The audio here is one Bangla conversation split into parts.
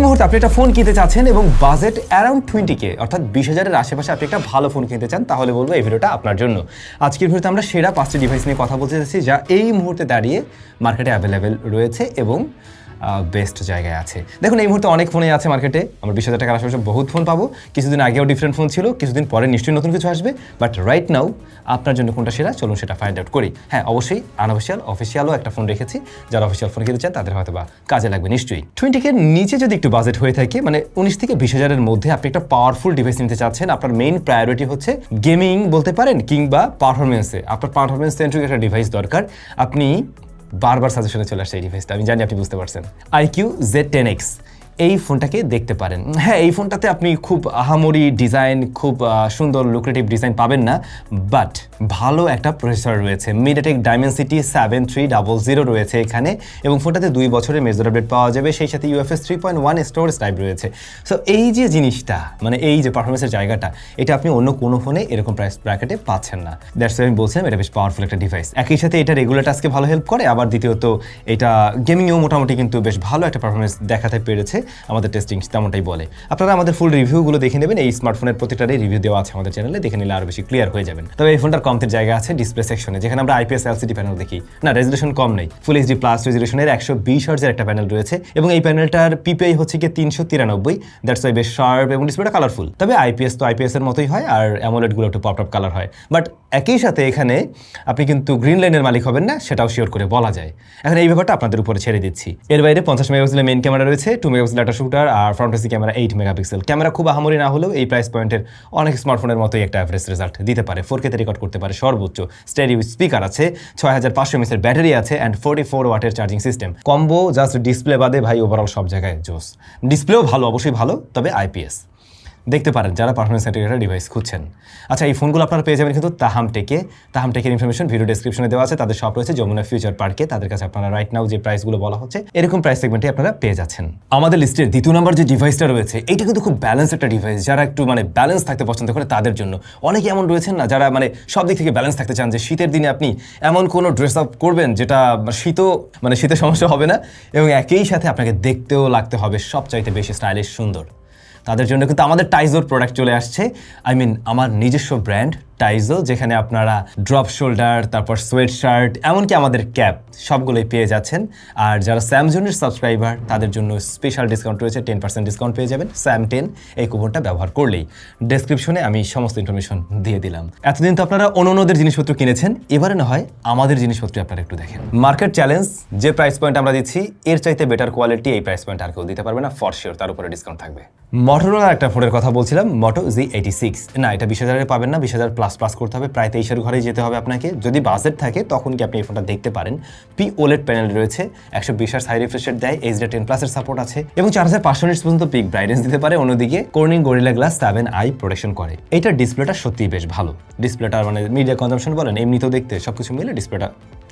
মুহূর্তে আপনি একটা ফোন কিনতে চাচ্ছেন এবং বাজেট অ্যারাউন্ড 20K অর্থাৎ 20,000-এর আশেপাশে আপনি একটা ভালো ফোন কিনতে চান, তাহলে বলবো এই ভিডিওটা আপনার জন্য। আজকের ভিডিওতে আমরা সেরা 5টি ডিভাইস নিয়ে কথা বলতে চাচ্ছি যা এই মুহূর্তে দাঁড়িয়ে মার্কেটে অ্যাভেলেবেল রয়েছে এবং বেস্ট জায়গায় আছে। দেখুন এই মুহূর্তে অনেক ফোনই আছে মার্কেটে, আমরা 20,000 টাকার আশেপাশে বহুত ফোন পাবো। কিছুদিন আগেও ডিফারেন্ট ফোন ছিল, কিছুদিন পরে নিশ্চয়ই নতুন কিছু আসবে, বাট রাইট নাও আপনার জন্য কোনটা সেরা চলুন সেটা ফাইন্ড আউট করি। হ্যাঁ, অবশ্যই আনঅফিসিয়াল অফিসিয়ালও একটা ফোন রেখেছি, যারা অফিসিয়াল ফোন কিনতে চান তাদের হয়তো বা কাজে লাগবে নিশ্চয়ই। 20K নিচে যদি একটু বাজেট হয়ে থাকে, মানে 19 থেকে 20,000-এর মধ্যে আপনি একটা পাওয়ারফুল ডিভাইস নিতে চাচ্ছেন, আপনার মেইন প্রায়োরিটি হচ্ছে গেমিং বলতে পারেন কিংবা পারফরমেন্সে, আপনার পারফরমেন্স সেন্ট্রিক একটা ডিভাইস দরকার। আপনি বারবার সাজেশনে চলে আসছে এই ডিভাইসটা, আমি জানি আপনি বুঝতে পারছেন। IQ Z10X এই ফোনটাকে দেখতে পারেন। হ্যাঁ, এই ফোনটাতে আপনি খুব আহামরি ডিজাইন, খুব সুন্দর লুক্রেটিভ ডিজাইন পাবেন না, বাট ভালো একটা প্রসেসর রয়েছে। MediaTek Dimensity 7300 রয়েছে এখানে, এবং ফোনটাতে 2 বছরের মেজর আপডেট পাওয়া যাবে, সেই সাথে UFS 3.1 স্টোরেজ টাইপ রয়েছে। সো এই যে জিনিসটা, মানে এই যে পারফরমেন্সের জায়গাটা, এটা আপনি অন্য কোনো ফোনে এরকম প্রাইস ব্র্যাকেটে পাচ্ছেন না। দ্যাটস ওয়াই আমি বলছিলাম এটা বেশ পাওয়ারফুল একটা ডিভাইস। একই সাথে এটা রেগুলার টাস্কে ভালো হেল্প করে, আবার দ্বিতীয়ত এটা গেমিংয়েও মোটামুটি কিন্তু বেশ ভালো একটা পারফরমেন্স দেখাতে পেরেছে, আমাদের টেস্টিং তেমনটাই বলে। আপনারা আমাদের ফুল রিভিউগুলো দেখে নেবেন, এই স্মার্টফোনের প্রতিটারই রিভিউ দেওয়া আছে আমাদের চ্যানেলে, দেখে নিলে আরও বেশি ক্লিয়ার হয়ে যাবেন। তবে এই ফোনটার কমতির জায়গা আছে ডিসপ্লে সেকশনে, যেখানে আমরা IPS LCD প্যানেল দেখি না, রেজলিউশন কম নেই, ফুল HD প্লাস রেজলিউশনের 120 হার্জের একটা প্যানেল রয়েছে, এবং এই প্যানেলটার PPI হচ্ছে কি 393, দ্যাটস ওয়াই বেশ শার্প এবং ডিসপ্লেটা কালারফুল। তবে IPS তো IPS এর মতোই হয়, আর অ্যামোলেডগুলো একটু পপ কালার হয়, বাট একই সাথে এখানে আপনি কিন্তু গ্রিন লাইনের মালিক হবেন না, সেটাও শিওর করে বলা যায়। এখন এই ব্যাপারটা আপনাদের উপরে ছেড়ে দিচ্ছি। এর বাইরে 50 মেগাপিক্সেলের মেইন ক্যামেরা রয়েছে, 2 মেগাপিক্সেল একটা শুটার, আর front facing camera 8 megapixel. Camera খুব আহামরি না হলেও এই প্রাইস পয়েন্টের অনেক স্মার্টফোনের মতোই একটা অ্যাভারেজ রেজাল্ট দিতে পারে। 4K তে রেকর্ড করতে পারে সর্বোচ্চ, স্টেরিও স্পিকার আছে, 6500 mAh ব্যাটারি আছে, অ্যান্ড 44 ওয়াটের charging system. Combo just display বাদে ভাই ওভারঅল সব জায়গায় জোস। ডিসপ্লেও ভালো, অবশ্যই ভালো, তবে IPS দেখতে পারেন যারা পারফরমেন্স সেন্ট্রিক ডিভাইস খুঁজছেন। আচ্ছা, এই ফোনগুলো আপনারা পেয়ে যাবেন কিন্তু তাহামটেকের ইনফরমেশন ভিডিও ডেসক্রিপশনে দেওয়া আছে। তাদের শপ রয়েছে যমুনা ফিউচার পার্কে, তাদের কাছে আপনারা রাইট নাও যে প্রাইসগুলো বলা হচ্ছে এরকম প্রাইস সেগমেন্টে আপনারা পেয়ে যাচ্ছেন। আমাদের লিস্টের দ্বিতীয় নম্বর যে ডিভাইসটা রয়েছে, এটা কিন্তু খুব ব্যালেন্স একটা ডিভাইস, যারা একটু মানে ব্যালেন্স থাকতে পছন্দ করে তাদের জন্য। অনেকে এমন রয়েছেন না যারা মানে সব দিক থেকে ব্যালেন্স থাকতে চান, যে শীতের দিনে আপনি এমন কোনো ড্রেস আপ করবেন যেটা শীতের সমস্যা হবে না, এবং একই সাথে আপনাকে দেখতেও লাগতে হবে সবচাইতে বেশি স্টাইলিশ সুন্দর। তাদের জন্য কিন্তু আমাদের টাইজোর প্রোডাক্ট চলে আসছে, আমার নিজস্ব ব্র্যান্ড টাইজো, যেখানে আপনারা ড্রপ শোল্ডার, তারপর সোয়েট শার্ট, এমনকি আমাদের ক্যাপ সবগুলোই পেয়ে যাচ্ছেন। আর যারা স্যামজনের সাবস্ক্রাইবার তাদের জন্য স্পেশাল ডিসকাউন্ট রয়েছে, 10% ডিসকাউন্ট পেয়ে যাবেন SAM10 এই কুপনটা ব্যবহার করলেই। ডেসক্রিপশনে আমি সমস্ত ইনফরমেশন দিয়ে দিলাম। এতদিন তো আপনারা অন্যদের জিনিসপত্র কিনেছেন, এবারে না হয় আমাদের জিনিসপত্র আপনারা একটু দেখেন। মার্কেট চ্যালেঞ্জ, যে প্রাইস পয়েন্ট আমরা দিচ্ছি এর চাইতে বেটার কোয়ালিটি এই প্রাইস পয়েন্ট আর কেউ দিতে পারবে না, ফর শিওর। তার উপরে ডিসকাউন্ট থাকবে। মটোরোলার একটা ফোনের কথা বলছিলাম, Moto Z86। না, এটা 20,000-এ পাবেন না, 20,000 প্লাস করতে হবে, প্রায় 23-এর ঘরেই যেতে হবে আপনাকে। যদি বাজেট থাকে তখন কি আপনি এই ফোনটা দেখতে পারেন। OLED প্যানেল রয়েছে, 120 হার্জ হাই রিফ্রেশ রেট দেয়, HD10+ এর সাপোর্ট আছে, এবং 4500 নিটস পর্যন্ত পিক ব্রাইটনেস দিতে পারে। অন্যদিকে Corning Gorilla Glass 7i protection করে। এটার ডিসপ্লেটা সত্যিই বেশ ভালো। ডিসপ্লেটা মানে মিডিয়া কনজাম্পশন বলেন, এমনিতেও দেখতে সবকিছু মিলে ডিসপ্লেটা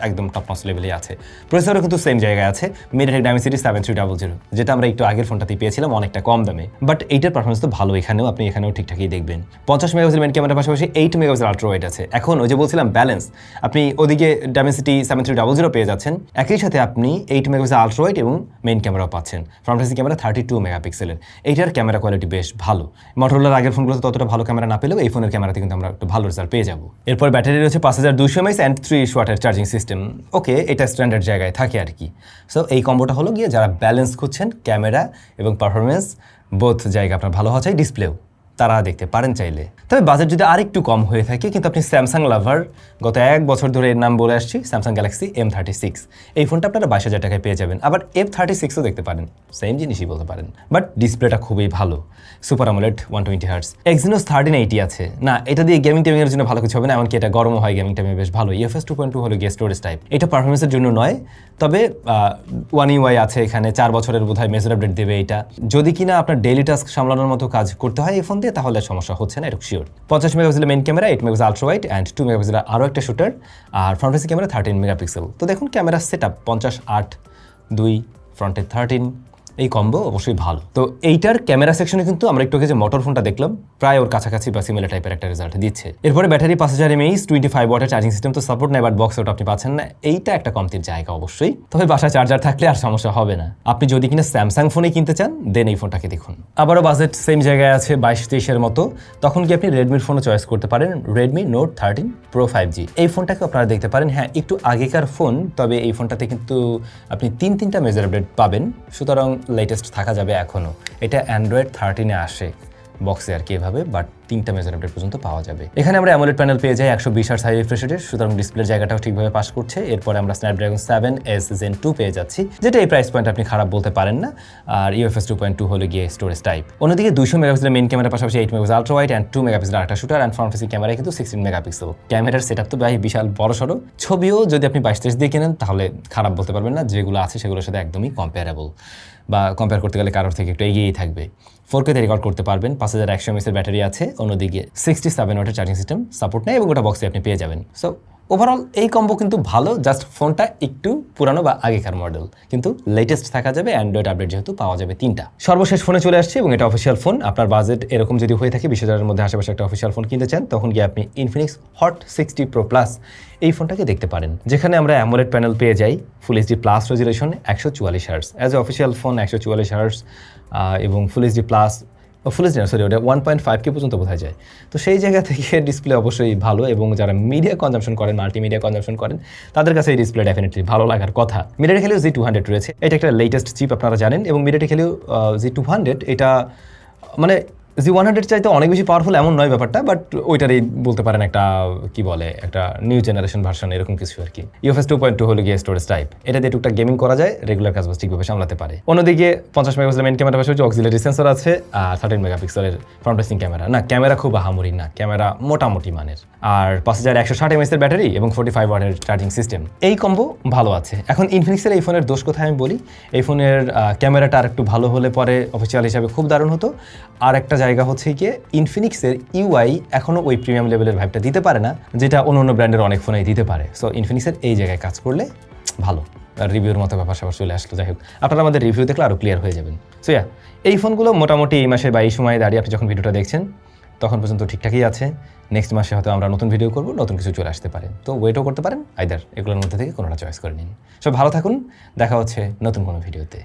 একদম টপ নচ লেভেলে আছে। প্রসেসরও কিন্তু সেম জায়গায় আছে, MediaTek Dimensity 7300, যেটা আমরা একটু আগের ফোনটাতেই পেয়েছিলাম অনেকটা কম দামে, বাট এইটার পারফরমেন্স তো ভালো। আপনি এখানেও ঠিকঠাকই দেখবেন। 50 মেগাপিক্সেল মেইন ক্যামেরার পাশাপাশি 8 মেগাপিক্সেল আল্ট্রা ওয়াইড আছে। এখন ওই যে বলছিলাম ব্যালেন্স, আপনি ওদিকে Dimensity 7300 পেয়ে যাচ্ছেন, একই সাথে আপনি 8 মেগাপিক্সেল আল্ট্রা ওয়াইড এবং মেইন ক্যামেরাও পাচ্ছেন। ফ্রন্ট ফেসিং ক্যামেরা 32 মেগাপিক্সেলের, এইটার ক্যামেরা কোয়ালিটি বেশ ভালো। Motorola আগের ফোনগুলোতে ততটা ভালো ক্যামেরা না পেলেও এই ফোনের ক্যামেরাতে কিন্তু আমরা একটু ভালো রেজাল্ট পেয়ে যাবো। এরপর ব্যাটারি রয়েছে 5200 mAh অ্যান্ড 30 ওয়াটের চার্জিং সিস্টেম। ওকে, এটা স্ট্যান্ডার্ড জায়গায় থাকে আর কি। সো এই কম্বোটা হলো গিয়ে যারা ব্যালেন্স খুঁজছেন, ক্যামেরা এবং পারফরমেন্স বোথ জায়গা আপনার ভালো হওয়া চাই, ডিসপ্লেও তারা দেখতে পারেন চাইলে। তবে বাজেট যদি আরেকটু কম হয়ে থাকে, কিন্তু আপনি স্যামসাং লাভার, গত 1 বছর ধরে এর নাম বলে আসছি, স্যামসাং গ্যালাক্সি M36, এই ফোনটা আপনারা 22,000 টাকায় পেয়ে যাবেন। আবার F36ও দেখতে পারেন, সেম জিনিসই বলতে পারেন, বাট ডিসপ্লেটা খুবই ভালো। সুপার AMOLED 120 হার্জ, Exynos 1380 আছে। না, এটা দিয়ে গেমিং টেমিংয়ের জন্য ভালো কিছু হবে না, এমনকি এটা গরমও হয় গেমিং টাইমে বেশ ভালো। UFS 2.2 হলো গিয়ে স্টোরেজ টাইপ, এটা পারফরমেন্সের জন্য নয়, তবে One UI আছে এখানে, 4 বছরের বোধহয় মেজর আপডেট দেবে এটা। যদি কিনা আপনার ডেইলি টাস্ক সামলানোর মতো কাজ করতে হয় এই ফোন দিয়ে, তাহলে সমস্যা হচ্ছে না, এটা শিওর। 50 মেগাপিক্সেলের main camera, 8 megapixel ultra wide and 2 মেগাপিক্সেলের আরও একটা শুটার, আর ফ্রন্ট ফেসিং ক্যামেরা 13 মেগাপিক্সেল। তো দেখুন ক্যামেরা সেট আপ 50, 8, 2, ফ্রন্টে 13 এই কম্বো অবশ্যই ভালো। তো এইটার ক্যামেরা সেকশনে কিন্তু আমরা একটু আগে যে মোটর ফোনটা দেখলাম প্রায় ওর কাছাকাছি বা সিমিলার টাইপের একটা রেজাল্ট দিচ্ছে। এরপরে ব্যাটারি 5000 mAh 25 ওয়াটের চার্জিং সিস্টেম তো সাপোর্ট নেই, বাট বক্স আউট আপনি পাচ্ছেন না, এইটা একটা কমতির জায়গা অবশ্যই। তবে বাসায় চার্জার থাকলে আর সমস্যা হবে না। আপনি যদি কিনা স্যামসাং ফোনে কিনতে চান দেন এই ফোনটাকে দেখুন। আবারও বাজেট সেম জায়গায় আছে 22-23 মতো, তখন কি আপনি রেডমির ফোনও চয়েস করতে পারেন। রেডমি নোট 13 প্রো 5G এই ফোনটাকে আপনারা দেখতে পারেন। হ্যাঁ, একটু আগেকার ফোন, তবে এই ফোনটাতে কিন্তু আপনি তিনটা মেজার আপডেট পাবেন, সুতরাং লেটেস্ট থাকা যাবে এখনও। এটা অ্যান্ড্রয়েড 13-এ আসে বক্সে আর কি এভাবে, বাট 3টা মেজার আপডেট পর্যন্ত পাওয়া যাবে। এখানে আমরা অ্যামোলেড প্যানেল পেয়ে যাই 120 হার্টজ হাই রিফ্রেশ রেটের, সুতরাং ডিসপ্লের জায়গাটাও ঠিকভাবে পাস করছে। এরপরে আমরা স্ন্যাপড্রাগন 7S Gen 2 পেয়ে যাচ্ছি, যেটা এই প্রাইস পয়েন্ট আপনি খারাপ বলতে পারেন না। আর UFS 2.2 হলো গিয়ে স্টোরেজ টাইপ। অন্যদিকে 200 মেগাপিক্সেলের মেইন ক্যামেরার পাশাপাশি 8 megapixel ultra wide and 2 megapixel আরেকটা shooter and front facing camera কিন্তু 16 মেগাপিক্সেল। ক্যামেরার সেটআপ তো ভাই বিশাল বড়সড়। ছবিও যদি আপনি 22-23 দিয়ে কেনেন তাহলে খারাপ বলতে পারবেন না, যেগুলো আছে সেগুলোর সাথে একদমই কম্পেয়ারেবল, বা কম্পেয়ার করতে গেলে কারোর থেকে একটু এগিয়েই থাকবে। 4K তে রেকর্ড করতে পারবেন, 5100 mAh ব্যাটারি আছে, অন্যদিকে 67 ওয়াটের চার্জিং সিস্টেম সাপোর্ট নেই এবং ওটা বক্সে আপনি পেয়ে যাবেন। সো ওভারঅল এই কম্বো কিন্তু ভালো, জাস্ট ফোনটা একটু পুরানো বা আগেকার মডেল, কিন্তু লেটেস্ট থাকা যাবে, অ্যান্ড্রয়েড আপডেট যেহেতু পাওয়া যাবে 3টা। সর্বশেষ ফোনে চলে আসছে এবং এটা অফিসিয়াল ফোন। আপনার বাজেট এরকম যদি হয়ে থাকে 20,000-এর মধ্যে আশেপাশে একটা অফিসিয়াল ফোন কিনতে চান, তখন গিয়ে আপনি ইনফিনিক্স হট 60 Pro Plus এই ফোনটাকে দেখতে পারেন, যেখানে আমরা অ্যামোলেড প্যানেল পেয়ে যাই, full HD plus resolution 144 hertz. As a official phone 144 hertz এবং full HD plus, full HD না সরি, ওটা 1.5K পর্যন্ত বোঝা যায়। তো সেই জায়গা থেকে ডিসপ্লে অবশ্যই ভালো, এবং যারা মিডিয়া কনজাম্পশন করেন, মাল্টিমিডিয়া কনজাম্পশন করেন, তাদের কাছে এই ডিসপ্লে ডেফিনেটলি ভালো লাগার কথা। মিডিয়াটেক হেলিও Z200 রয়েছে, এটা একটা লেটেস্ট চিপ আপনারা জানেন, এবং মিডিয়াটেক হেলিও Z200 এটা মানে Z100 চাইতে অনেক বেশি পাওয়ারফুল এমন নয় ব্যাপারটা, বাট ওইটারই বলতে পারেন একটা কি বলে একটা নিউ জেনারেশন ভার্সন এরকম কিছু আর কি। UFS 2.2 হলো গিয়ে স্টোরেজ টাইপ, এটা দিয়ে টুকটাক গেমিং করা যায়, রেগুলার কাজ ঠিকভাবে সামলাতে পারে। অন্যদিকে 50 মেগাপিক্সেলের মেইন ক্যামেরা পাশাপাশি অক্সিলারি সেন্সর আছে, আর 13 মেগাপিক্সেলের ফ্রন্ট ফেসিং ক্যামেরা। না, ক্যামেরা খুব আহামরি না, ক্যামেরা মোটামুটি মানের, আর 5160 mAh এর ব্যাটারি এবং 45 ওয়াটের চার্জিং সিস্টেম। এই কম্বো ভালো আছে। এখন ইনফিনিক্সের এই ফোনের দোষ কোথায় আমি বলি, এই ফোনের ক্যামেরাটা আর একটু ভালো হলে পরে অফিসিয়াল হিসাবে খুব দারুণ হতো। আর একটা জায়গা হচ্ছে গিয়ে ইনফিনিক্সের UI এখনও ওই প্রিমিয়াম লেভেলের ভাইবটা দিতে পারে না, যেটা অন্য ব্র্যান্ডের অনেক ফোনেই দিতে পারে। সো ইনফিনিক্সের এই জায়গায় কাজ করলে ভালো। রিভিউর মতো ব্যাপার সবার চলে আসলো। যাই হোক, আপনারা আমাদের রিভিউ দেখলে আরও ক্লিয়ার হয়ে যাবেন। সো এই ফোনগুলো মোটামুটি এই মাসে বা এই সময়ে দাঁড়িয়ে আপনি যখন ভিডিওটা দেখছেন তখন পর্যন্ত ঠিকঠাকই আছে। নেক্সট মাসে হয়তো আমরা নতুন ভিডিও করবো, নতুন কিছু চলে আসতে পারে, তো ওয়েটও করতে পারেন। আইদার এগুলোর মধ্যে থেকে কোনোটা চয়েস করে নিন। সব ভালো থাকুন, দেখা হচ্ছে নতুন কোনো ভিডিওতে।